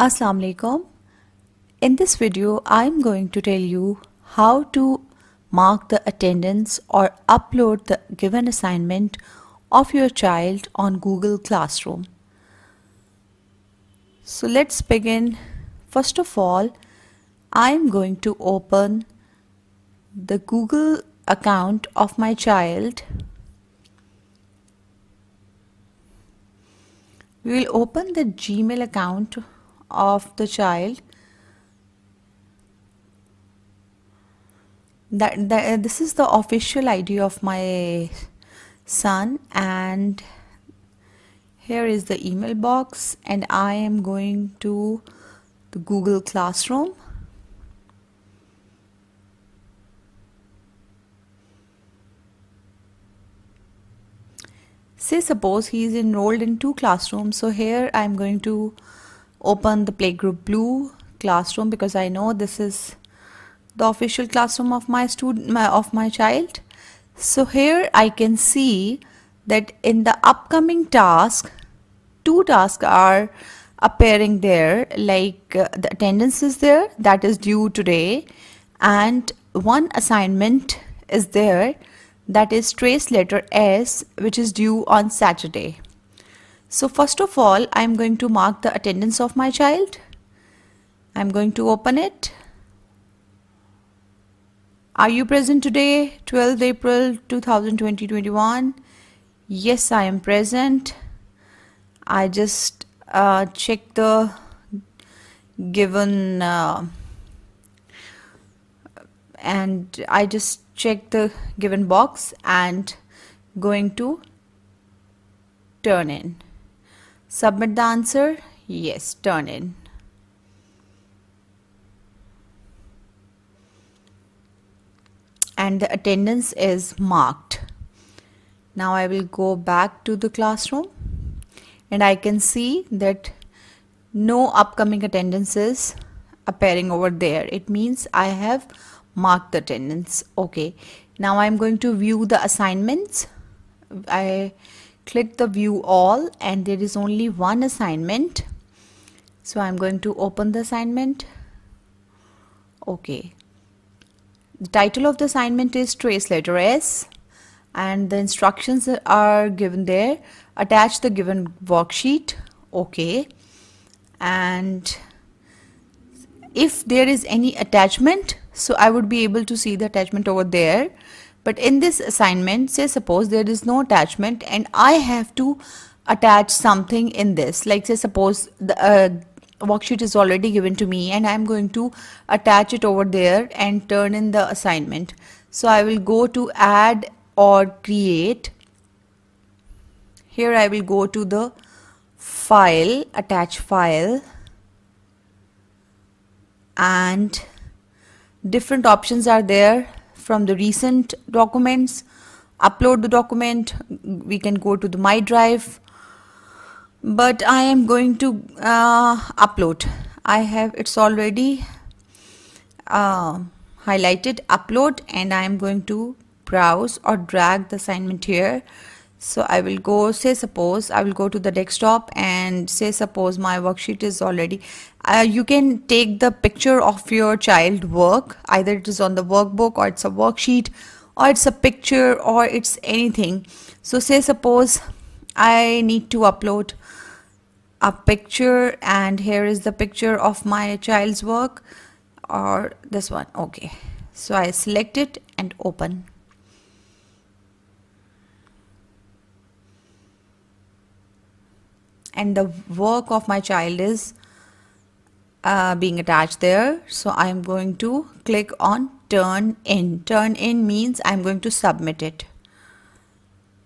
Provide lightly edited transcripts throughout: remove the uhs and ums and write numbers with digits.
Assalamu alaikum. In this video, I'm going to tell you how to mark the attendance or upload the given assignment of your child on Google Classroom. So let's begin. First of all, I'm going to open the Google account of my child. We will open the Gmail account of the child. This is the official ID of my son, and here is the email box, and I am going to the Google Classroom. Say suppose he is enrolled in 2 classrooms, so here I am going to open the Playgroup Blue classroom because I know this is the official classroom of my child. So here I can see that in the upcoming task, 2 tasks are appearing there, like the attendance is there, that is due today, and one assignment is there, that is trace letter S, which is due on Saturday. So first of all, I am going to mark the attendance of my child. I am going to open it. Are you present today, 12th April 2021? Yes, I am present. I just check the given and I just check the given box and going to turn in. Submit the answer. Yes, turn in. And the attendance is marked. Now I will go back to the classroom and I can see that no upcoming attendance is appearing over there. It means I have marked the attendance. Okay, now I'm going to view the assignments. I click the view all and there is only one assignment. So I'm going to open the assignment. Okay. The title of the assignment is Trace Letter S, and the instructions are given there. Attach the given worksheet. Okay. And if there is any attachment, so I would be able to see the attachment over there. But in this assignment, say suppose there is no attachment and I have to attach something in this. Like say suppose the worksheet is already given to me and I'm going to attach it over there and turn in the assignment. So I will go to add or create. Here I will go to the file, attach file, and different options are there from the recent documents. Upload the document, we can go to the My Drive, but I am going to upload. It's already highlighted upload, and I am going to browse or drag the assignment here. So I will go, say suppose I will go to the desktop and say suppose my worksheet is already, you can take the picture of your child work, either it is on the workbook or it's a worksheet or it's a picture or it's anything. So say suppose I need to upload a picture, and here is the picture of my child's work, or this one. Okay, so I select it and open. And the work of my child is being attached there. So I'm going to click on turn in. Turn in means I'm going to submit it.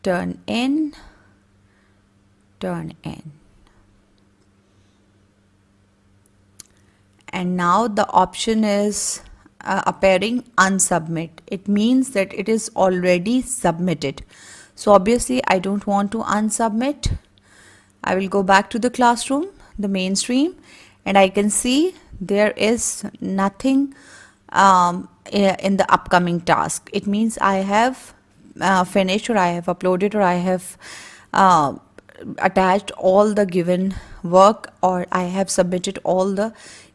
Turn in, turn in. And now the option is appearing unsubmit. It means that it is already submitted. So obviously I don't want to unsubmit. I will go back to the classroom, the mainstream, and I can see there is nothing in the upcoming task. It means I have finished, or I have uploaded, or I have attached all the given work or I have submitted all the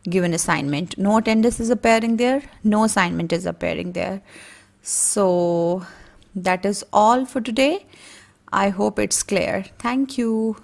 given assignment. No attendance is appearing there, no assignment is appearing there. So that is all for today. I hope it's clear. Thank you.